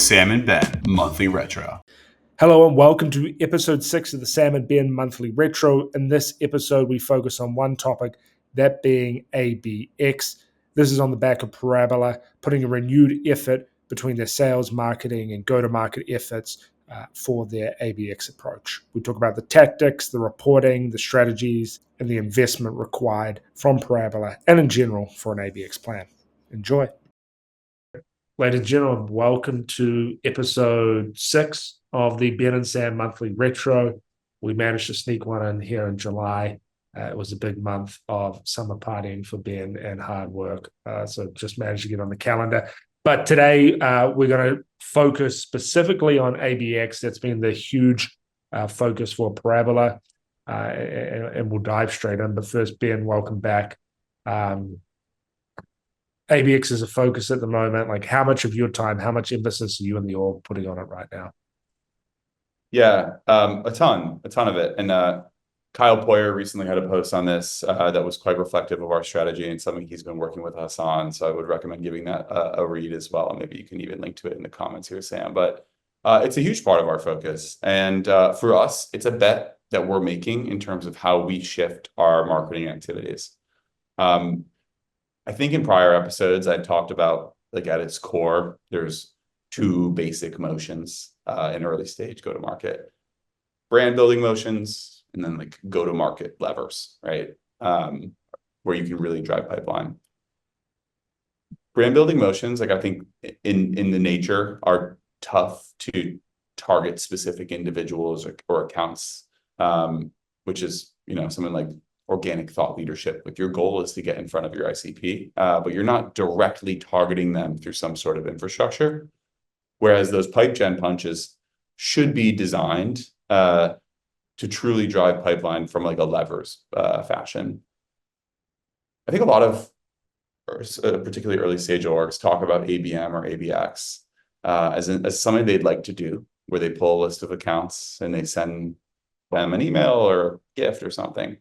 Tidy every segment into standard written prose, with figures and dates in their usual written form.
Sam and Ben Monthly Retro. Hello and welcome to episode 6 of the Sam and Ben Monthly Retro. In this episode, we focus on one topic, that being ABX. This is on the back of Parabola, putting a renewed effort between their sales, marketing, and go-to-market efforts for their ABX approach. We talk about the tactics, the reporting, the strategies, and the investment required from Parabola and in general for an ABX plan. Enjoy. Ladies and gentlemen, welcome to episode 6 of the Ben and Sam Monthly Retro. We managed to sneak one in here in July. It was a big month of summer partying for Ben and hard work, so just managed to get on the calendar. But today we're going to focus specifically on ABX. That's been the huge focus for Parabola, and we'll dive straight in. But first, Ben, welcome back. ABX is a focus at the moment. Like, how much of your time, how much emphasis are you and the org putting on it right now? Yeah, a ton of it. And Kyle Poyer recently had a post on this that was quite reflective of our strategy and something he's been working with us on. So I would recommend giving that a read as well. Maybe you can even link to it in the comments here, Sam. But it's a huge part of our focus. And for us, it's a bet that we're making in terms of how we shift our marketing activities. I think in prior episodes, I talked about, like, at its core, there's two basic motions in early stage go-to-market: brand building motions, and then like go-to-market levers, right? Where you can really drive pipeline. Brand building motions, like, I think in the nature are tough to target specific individuals or accounts, which is, something like organic thought leadership. Like, your goal is to get in front of your ICP, but you're not directly targeting them through some sort of infrastructure. Whereas those pipe gen punches should be designed to truly drive pipeline from like a levers fashion. I think a lot of particularly early stage orgs talk about ABM or ABX as something they'd like to do, where they pull a list of accounts and they send them an email or a gift or something.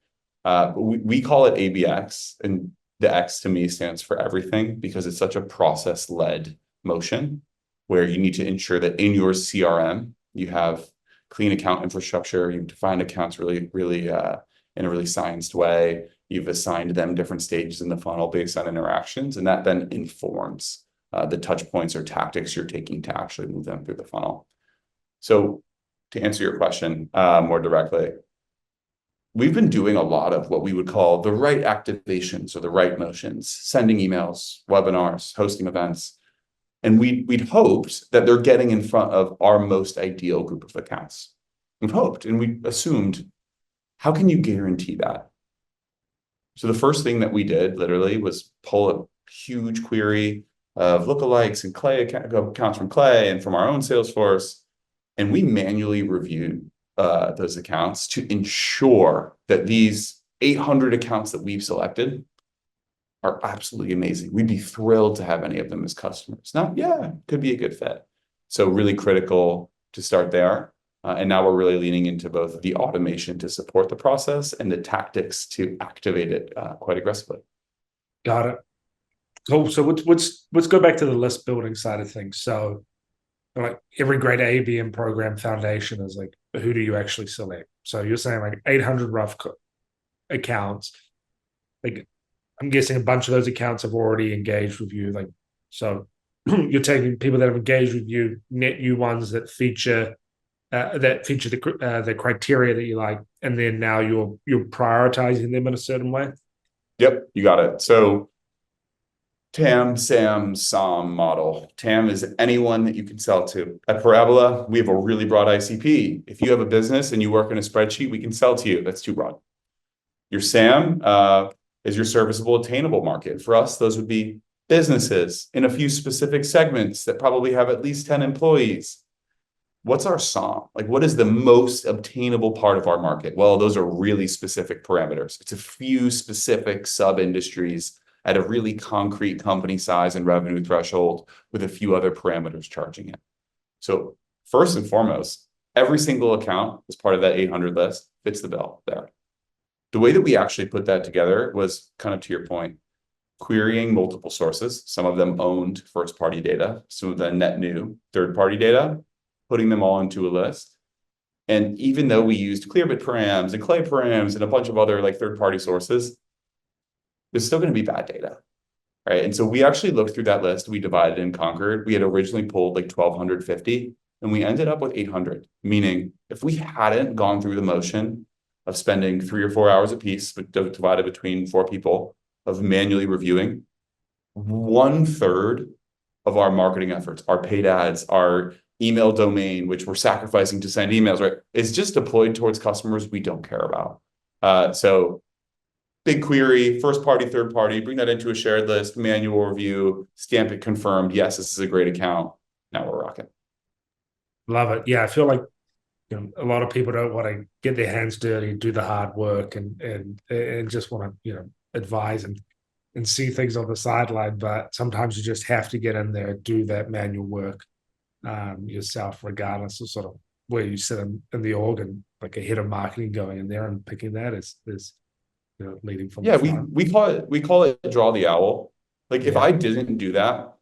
But we call it ABX, and the X to me stands for everything, because it's such a process-led motion where you need to ensure that in your CRM, you have clean account infrastructure, you've defined accounts really in a really scienced way, you've assigned them different stages in the funnel based on interactions, and that then informs the touch points or tactics you're taking to actually move them through the funnel. So to answer your question more directly, we've been doing a lot of what we would call the right activations or the right motions, sending emails, webinars, hosting events. And we'd hoped that they're getting in front of our most ideal group of accounts. We've hoped, and we assumed, how can you guarantee that? So the first thing that we did literally was pull a huge query of lookalikes and Clay accounts from Clay and from our own Salesforce. And we manually reviewed those accounts to ensure that these 800 accounts that we've selected are absolutely amazing. We'd be thrilled to have any of them as customers. Now, yeah, could be a good fit. So really critical to start there. And now we're really leaning into both the automation to support the process and the tactics to activate it quite aggressively. Got it. Cool. So let's go back to the list building side of things. So, like, every great ABM program foundation is like, who do you actually select? So you're saying like 800 rough accounts. Like, I'm guessing a bunch of those accounts have already engaged with you. Like, so you're taking people that have engaged with you, net new ones that feature the criteria that you like, and then now you're prioritizing them in a certain way. Yep, you got it. So TAM, SAM, SOM model. TAM is anyone that you can sell to. At Parabola, we have a really broad ICP. If you have a business and you work in a spreadsheet, we can sell to you. That's too broad. Your SAM is your serviceable, attainable market. For us, those would be businesses in a few specific segments that probably have at least 10 employees. What's our SOM? Like, what is the most obtainable part of our market? Well, those are really specific parameters. It's a few specific sub-industries at a really concrete company size and revenue threshold with a few other parameters charging it. So first and foremost, every single account as part of that 800 list fits the bill there. The way that we actually put that together was kind of to your point. querying multiple sources, some of them owned first-party data, some of them net new third-party data, putting them all into a list. And even though we used Clearbit params and Clay params and a bunch of other like third-party sources, there's still going to be bad data, right? And so we actually looked through that list. We divided and conquered. We had originally pulled like 1,250, and we ended up with 800. Meaning, if we hadn't gone through the motion of spending 3 or 4 hours a piece, divided between 4 people, of manually reviewing, 1/3 of our marketing efforts, our paid ads, our email domain, which we're sacrificing to send emails, right, is just deployed towards customers we don't care about. So big query, first party, third party, bring that into a shared list, manual review, stamp it confirmed. Yes, this is a great account. Now we're rocking. Love it. Yeah, I feel like a lot of people don't want to get their hands dirty, do the hard work, and just want to advise and see things on the sideline. But sometimes you just have to get in there, do that manual work yourself, regardless of sort of where you sit in the org. And like a head of marketing going in there and picking that is leading from the front. we call it draw the owl. Like if I didn't do that,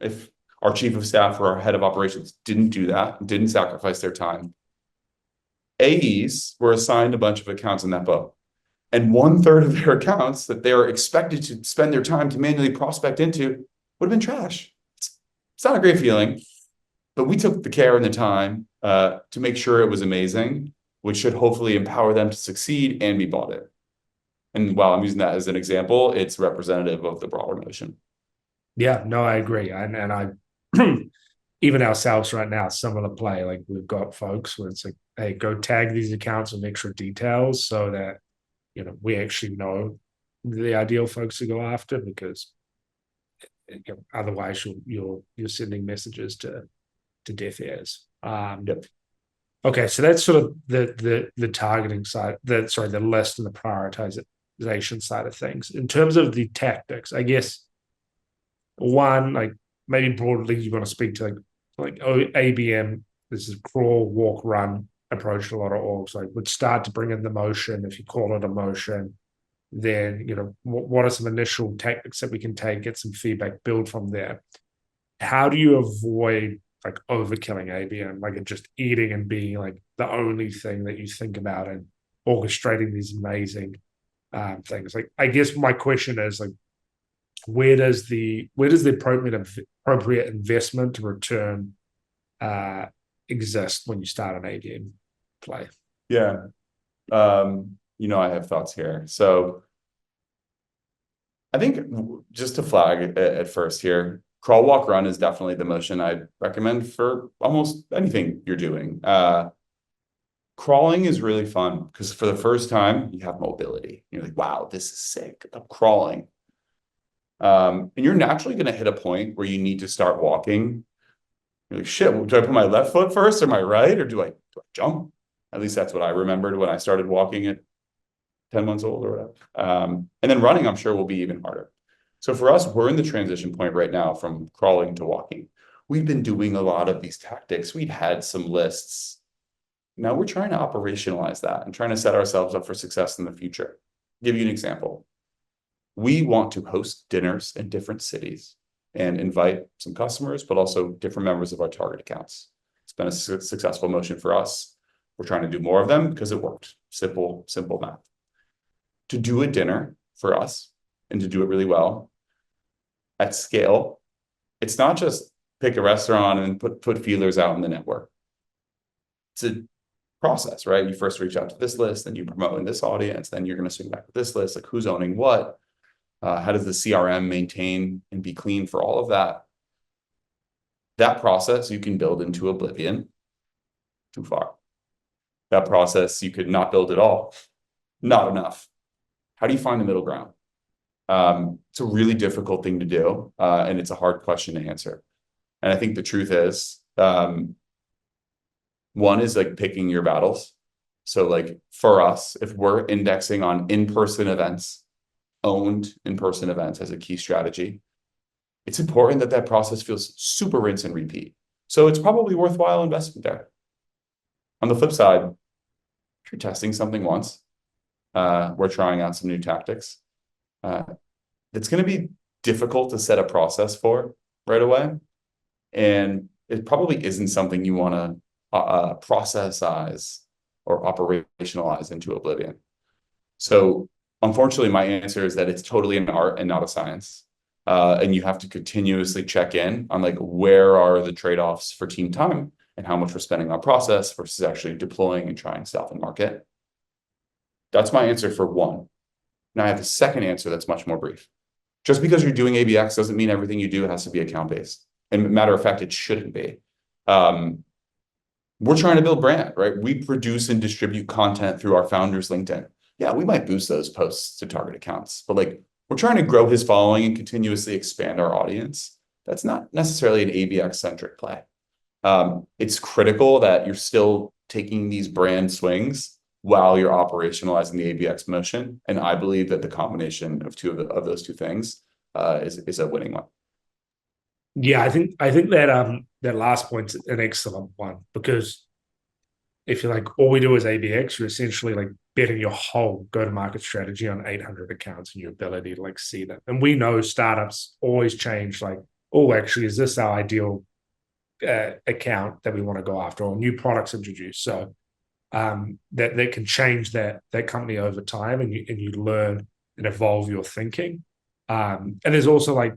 if our chief of staff or our head of operations didn't do that, didn't sacrifice their time, AEs were assigned a bunch of accounts in that boat. And 1/3 of their accounts that they are expected to spend their time to manually prospect into would have been trash. It's not a great feeling, but we took the care and the time to make sure it was amazing, which should hopefully empower them to succeed and be bought in. And while I'm using that as an example, it's representative of the broader notion. Yeah, no, I agree. And I even ourselves right now, some of the play, like we've got folks where it's like, hey, go tag these accounts with extra details so that we actually know the ideal folks to go after, because otherwise you're sending messages to deaf ears. Yep. Okay, so that's sort of the targeting side, the list and the prioritization side of things. In terms of the tactics, I guess one, like maybe broadly you want to speak to like ABM, this is crawl, walk, run approach. A lot of orgs like would start to bring in the motion. If you call it a motion, then what are some initial tactics that we can take, get some feedback, build from there. How do you avoid like overkilling ABM, like it just eating and being like the only thing that you think about and orchestrating these amazing things? Like, I guess my question is like, where does the appropriate investment to return exist when you start an ABM play? Yeah. I have thoughts here. So I think just to flag at first here, crawl, walk, run is definitely the motion I recommend for almost anything you're doing. Crawling is really fun because for the first time you have mobility. You're like, wow, this is sick. I'm crawling. And you're naturally going to hit a point where you need to start walking. You're like, shit, do I put my left foot first or my right? Or do I jump? At least that's what I remembered when I started walking at 10 months old or whatever. And then running, I'm sure, will be even harder. So for us, we're in the transition point right now from crawling to walking. We've been doing a lot of these tactics. We've had some lists. Now we're trying to operationalize that and trying to set ourselves up for success in the future. I'll give you an example. We want to host dinners in different cities and invite some customers, but also different members of our target accounts. It's been a successful motion for us. We're trying to do more of them because it worked. Simple math. To do a dinner for us and to do it really well at scale, it's not just pick a restaurant and put feelers out in the network. It's a process, right? You first reach out to this list, then you promote in this audience, then you're going to swing back with this list, like who's owning what, how does the CRM maintain and be clean for all of that? That process you can build into oblivion. Too far. That process you could not build at all. Not enough. How do you find the middle ground? It's a really difficult thing to do, and it's a hard question to answer. And I think the truth is, one is like picking your battles. So like for us, if we're indexing on in-person events, owned in-person events as a key strategy, it's important that that process feels super rinse and repeat. So it's probably worthwhile investment there. On the flip side, if you're testing something once, we're trying out some new tactics. It's going to be difficult to set a process for right away. And it probably isn't something you want to processize or operationalize into oblivion. So unfortunately, my answer is that it's totally an art and not a science. And you have to continuously check in on like where are the trade-offs for team time and how much we're spending on process versus actually deploying and trying stuff in market. That's my answer for one. Now I have a second answer that's much more brief. Just because you're doing ABX doesn't mean everything you do has to be account-based. And matter of fact, it shouldn't be. We're trying to build brand, right? We produce and distribute content through our founder's LinkedIn. Yeah, we might boost those posts to target accounts, but like we're trying to grow his following and continuously expand our audience. That's not necessarily an ABX-centric play. It's critical that you're still taking these brand swings while you're operationalizing the ABX motion. And I believe that the combination of those two things is a winning one. Yeah, I think that that last point's an excellent one, because if you're like all we do is ABX, you're essentially like betting your whole go-to-market strategy on 800 accounts and your ability to like see them. And we know startups always change, like, oh, actually, is this our ideal account that we want to go after, or new products introduced? So that can change that company over time, and you learn and evolve your thinking. And there's also like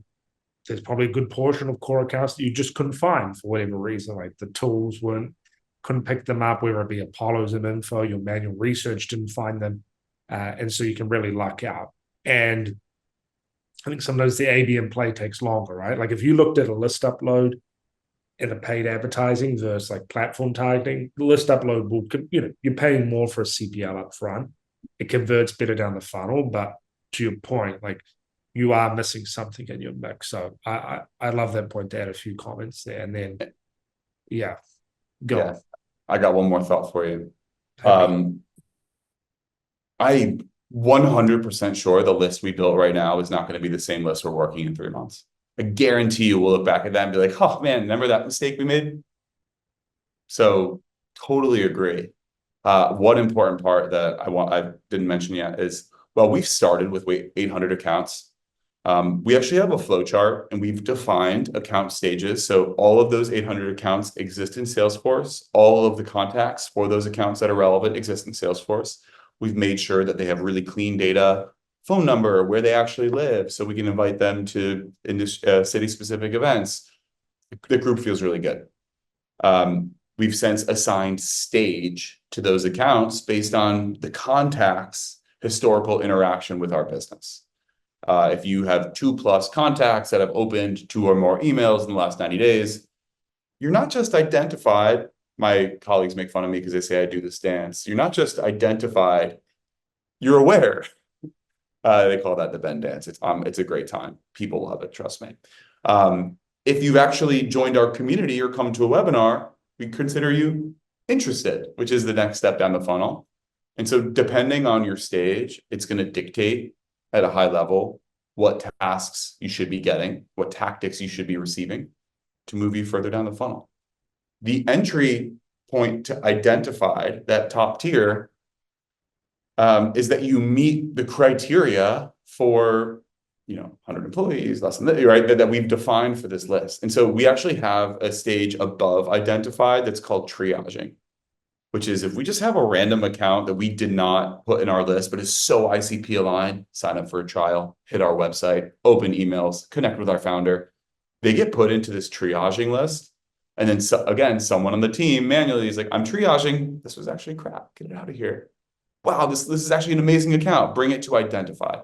there's probably a good portion of core accounts that you just couldn't find for whatever reason, like the tools couldn't pick them up, whether it be Apollo's and info, your manual research didn't find them, and so you can really luck out. And I think sometimes the ABM play takes longer, right? Like if you looked at a list upload in a paid advertising versus like platform targeting, the list upload will, you're paying more for a CPL up front. It converts better down the funnel, but to your point, like you are missing something in your mix. So I love that point to add a few comments there. And then, yeah, go on. I got one more thought for you. I'm 100% sure the list we built right now is not going to be the same list we're working in 3 months. I guarantee you we'll look back at that and be like, oh man, remember that mistake we made? So totally agree. One important part that I didn't mention yet is, well, we've started with 800 accounts. We actually have a flow chart and we've defined account stages. So all of those 800 accounts exist in Salesforce. All of the contacts for those accounts that are relevant exist in Salesforce. We've made sure that they have really clean data, phone number, where they actually live, so we can invite them to city-specific events. The group feels really good. We've since assigned stage to those accounts based on the contacts' historical interaction with our business. If you have 2+ contacts that have opened 2 or more emails in the last 90 days, you're not just identified. My colleagues make fun of me because they say I do this dance. You're not just identified, you're aware. They call that the Ben dance. It's a great time. People love it, trust me. If you've actually joined our community or come to a webinar, we consider you interested, which is the next step down the funnel. And so depending on your stage, it's going to dictate at a high level what tasks you should be getting, what tactics you should be receiving to move you further down the funnel. The entry point to identify that top tier is that you meet the criteria for 100 employees, less than that, right? That we've defined for this list. And so we actually have a stage above identified that's called triaging, which is if we just have a random account that we did not put in our list, but is so ICP aligned, sign up for a trial, hit our website, open emails, connect with our founder, they get put into this triaging list. And then again, someone on the team manually is like, I'm triaging. This was actually crap. Get it out of here. Wow, this is actually an amazing account. Bring it to identified,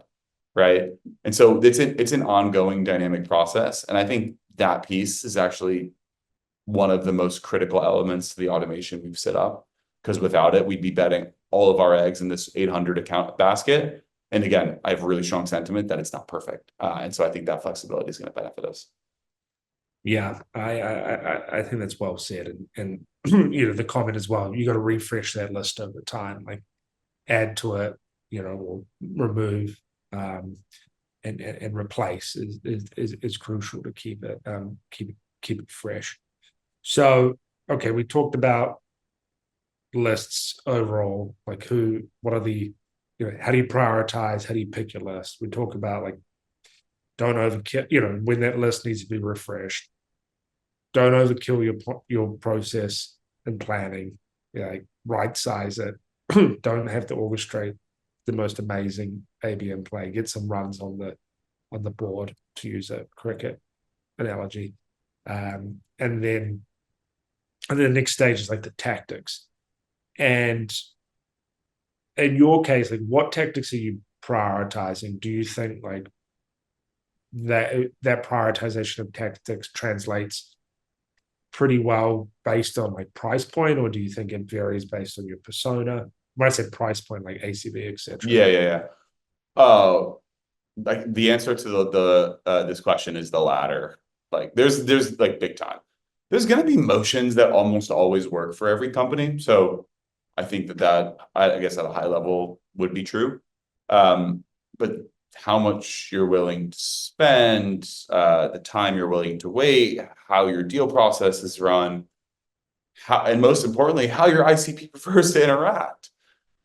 right? And so it's an ongoing dynamic process. And I think that piece is actually one of the most critical elements to the automation we've set up. Because without it, we'd be betting all of our eggs in this 800 account basket. And again, I have really strong sentiment that it's not perfect. And so I think that flexibility is going to benefit us. Yeah, I think that's well said. And the comment as well, you got to refresh that list over time, like add to it, or remove and replace is crucial to keep it fresh. So, okay, we talked about lists overall, like what are the, how do you prioritize? How do you pick your list? We talk about like Don't overkill, when that list needs to be refreshed. Don't overkill your process and planning. Right size it. Don't have to orchestrate the most amazing ABM play. Get some runs on the board, to use a cricket analogy. And then the next stage is like the tactics. And in your case, like, what tactics are you prioritizing? Do you think like that prioritization of tactics translates pretty well based on like price point, or do you think it varies based on your persona? When I say price point, like ACV, etc. Yeah. Oh, like the answer to the this question is the latter. Like there's like big time. There's going to be motions that almost always work for every company. So I think that I guess at a high level would be true. But how much you're willing to spend, the time you're willing to wait, how your deal process is run, and most importantly, how your ICP prefers to interact.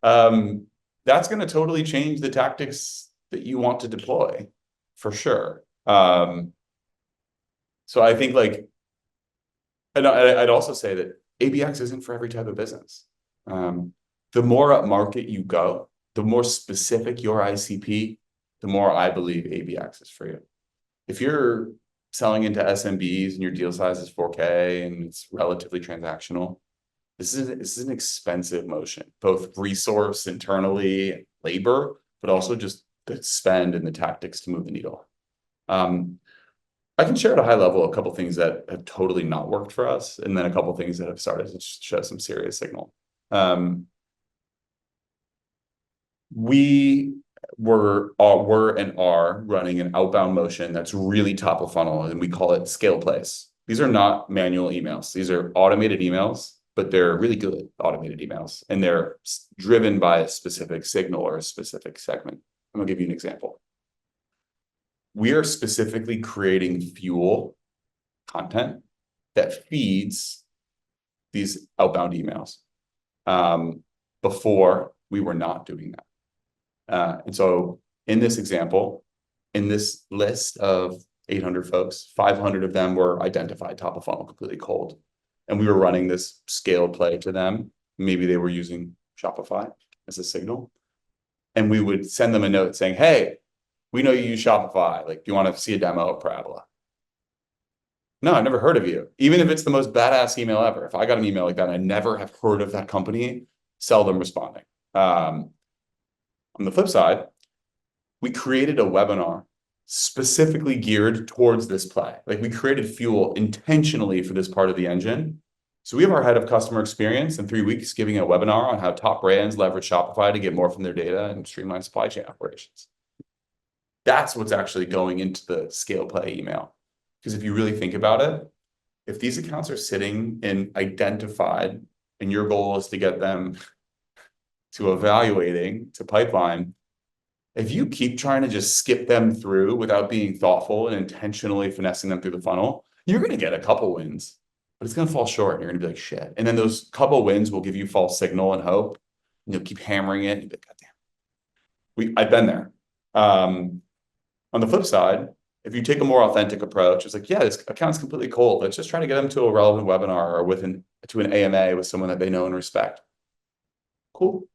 That's going to totally change the tactics that you want to deploy, for sure. So I think like, and I'd also say that ABX isn't for every type of business. The more upmarket you go, the more specific your ICP, the more I believe ABX is for you. If you're selling into SMBs and your deal size is 4K and it's relatively transactional, this is an expensive motion, both resource internally, labor, but also just the spend and the tactics to move the needle. I can share at a high level a couple things that have totally not worked for us, and then a couple things that have started to show some serious signal. We were and are running an outbound motion that's really top of funnel, and we call it scale plays. These are not manual emails. These are automated emails, but they're really good automated emails, and they're driven by a specific signal or a specific segment. I'm gonna give you an example. We are specifically creating fuel content that feeds these outbound emails. Before, we were not doing that. And so in this example, in this list of 800 folks, 500 of them were identified top of funnel, completely cold. And we were running this scale play to them. Maybe they were using Shopify as a signal. And we would send them a note saying, hey, we know you use Shopify. Like, do you want to see a demo of Parabola? No, I've never heard of you. Even if it's the most badass email ever. If I got an email like that, I never have heard of that company, seldom responding. On the flip side, we created a webinar specifically geared towards this play. Like, we created fuel intentionally for this part of the engine. So we have our head of customer experience in 3 weeks giving a webinar on how top brands leverage Shopify to get more from their data and streamline supply chain operations. That's what's actually going into the scale play email. Because if you really think about it, if these accounts are sitting and identified, and your goal is to get them to evaluating, to pipeline, if you keep trying to just skip them through without being thoughtful and intentionally finessing them through the funnel, you're going to get a couple wins, but it's going to fall short. And you're going to be like, shit. And then those couple wins will give you false signal and hope. And you'll keep hammering it. And you'll be like, God damn. I've been there. On the flip side, if you take a more authentic approach, it's like, yeah, this account's completely cold. Let's just try to get them to a relevant webinar or to an AMA with someone that they know and respect. Cool.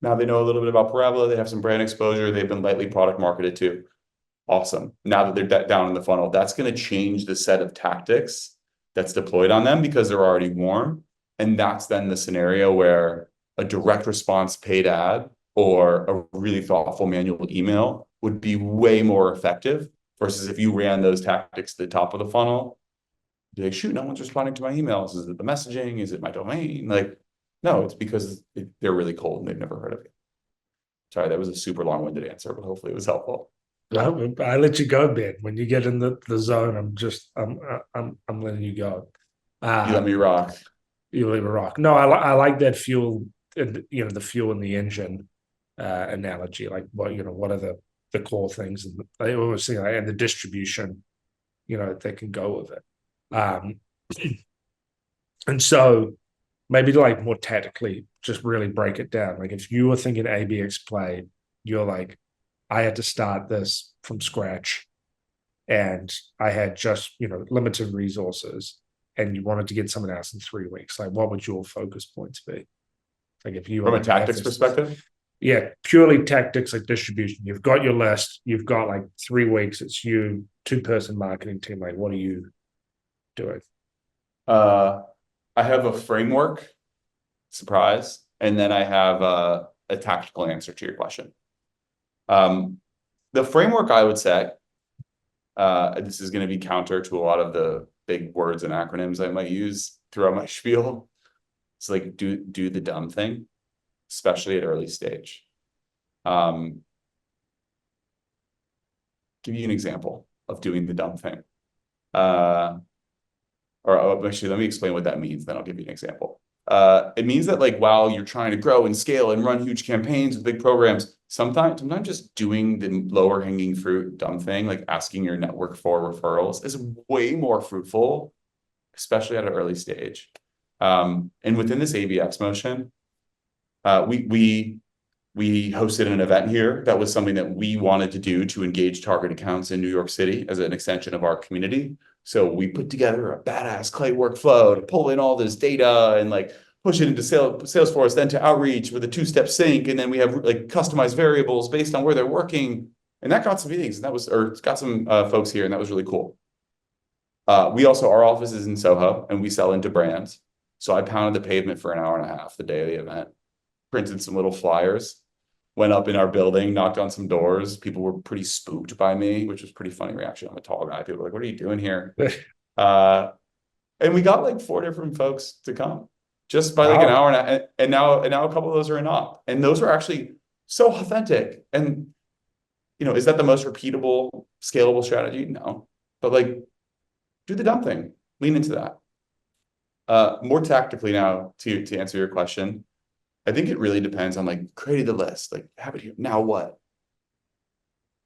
Now they know a little bit about Parabola. They have some brand exposure. They've been lightly product marketed too. Awesome. Now that they're down in the funnel, that's going to change the set of tactics that's deployed on them because they're already warm. And that's then the scenario where a direct response paid ad or a really thoughtful manual email would be way more effective versus if you ran those tactics to the top of the funnel. Be like, shoot, no one's responding to my emails. Is it the messaging? Is it my domain? Like, no, it's because they're really cold and they've never heard of you. Sorry, that was a super long-winded answer, but hopefully it was helpful. No, I let you go, Ben. When you get in the zone, I'm letting you go. You let me rock. You let me rock. No, I like that fuel, the fuel in the engine analogy. Like, what are the core things, and they always say, and the distribution, that can go with it. And so maybe to like more tactically, just really break it down. Like, if you were thinking ABX play, you're like, I had to start this from scratch. and I had just, limited resources, and you wanted to get someone else in 3 weeks, like what would your focus points be? Like if you were From a like, tactics perspective, yeah, purely tactics, like distribution. You've got your list, you've got like 3 weeks, it's you, 2-person marketing team. Like, what are you doing? I have a framework, surprise, and then I have a tactical answer to your question. The framework I would say, this is going to be counter to a lot of the big words and acronyms I might use throughout my spiel. It's like do the dumb thing, especially at early stage. Give you an example of doing the dumb thing. Or actually, let me explain what that means, then I'll give you an example. It means that like while you're trying to grow and scale and run huge campaigns with big programs, sometimes just doing the lower hanging fruit dumb thing, like asking your network for referrals, is way more fruitful, especially at an early stage. And within this ABX motion, we hosted an event here that was something that we wanted to do to engage target accounts in New York City as an extension of our community. So we put together a badass Clay workflow to pull in all this data and like push it into Salesforce, then to outreach with a 2-step sync. And then we have like customized variables based on where they're working. And that got some meetings, and got some folks here, and that was really cool. Our office is in Soho, and we sell into brands. So I pounded the pavement for an hour and a half the day of the event, printed some little flyers, went up in our building, knocked on some doors. People were pretty spooked by me, which was pretty funny reaction. I'm a tall guy. People were like, what are you doing here? And we got like 4 different folks to come just by like an hour. And now a couple of those are in op. And those are actually so authentic. And, is that the most repeatable, scalable strategy? No. But like, do the dumb thing. Lean into that. More tactically now, to answer your question, I think it really depends on like creating the list, like have it here. Now what?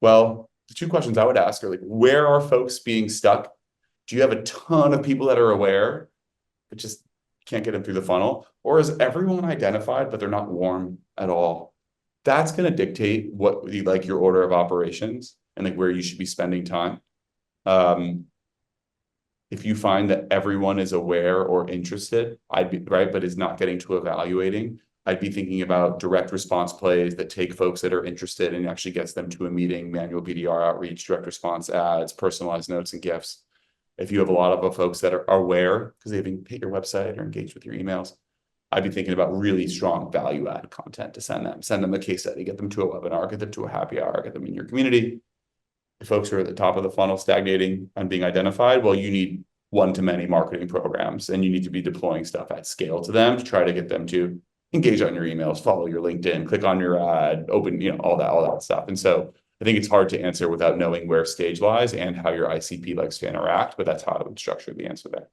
Well, the 2 questions I would ask are like, where are folks being stuck? Do you have a ton of people that are aware, but just can't get them through the funnel? Or is everyone identified, but they're not warm at all? That's going to dictate what you like your order of operations and like where you should be spending time. If you find that everyone is aware or interested, I'd be right, but is not getting to evaluating, I'd be thinking about direct response plays that take folks that are interested and actually gets them to a meeting, manual BDR outreach, direct response ads, personalized notes and gifts. If you have a lot of folks that are aware because they've hit your website or engaged with your emails, I'd be thinking about really strong value add content to send them a case study, get them to a webinar, get them to a happy hour, get them in your community. If folks are at the top of the funnel stagnating and being identified, well, you need one-to-many marketing programs, and you need to be deploying stuff at scale to them to try to get them to engage on your emails, follow your LinkedIn, click on your ad, open, all that stuff. And so I think it's hard to answer without knowing where stage lies and how your ICP likes to interact, but that's how I would structure the answer there.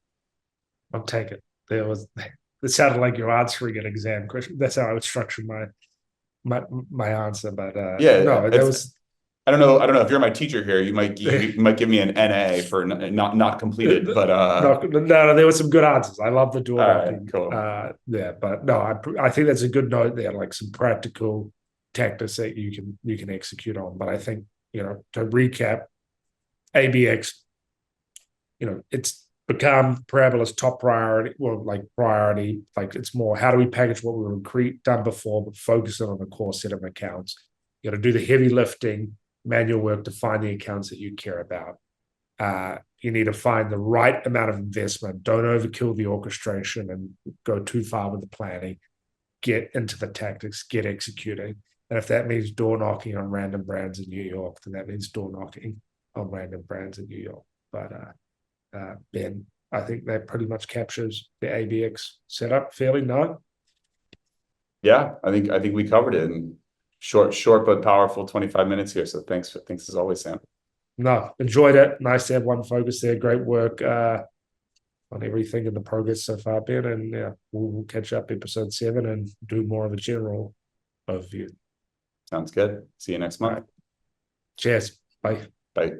I'll take it. It sounded like you're answering an exam question. That's how I would structure my answer. But no, that was. I don't know if you're my teacher here. You might give me an NA for not completed, but no, there were some good answers. I love the door knocking. Cool. But no, I think that's a good note there, like some practical tactics that you can execute on. But I think to recap, ABX, it's become Parabola's top priority. Well, like priority, like it's more how do we package what we've done before, but focus on the core set of accounts. You got to do the heavy lifting, manual work to find the accounts that you care about. You need to find the right amount of investment. Don't overkill the orchestration and go too far with the planning. Get into the tactics, get executing. And if that means door knocking on random brands in New York, then that means door knocking on random brands in New York. But Ben, I think that pretty much captures the ABX setup fairly. No? Yeah, I think we covered it in short but powerful 25 minutes here. So thanks as always, Sam. No, enjoyed it. Nice to have one focus there. Great work on everything in the progress so far, Ben. And we'll catch up episode 7 and do more of a general overview. Sounds good. See you next month. Right. Cheers. Bye. Bye.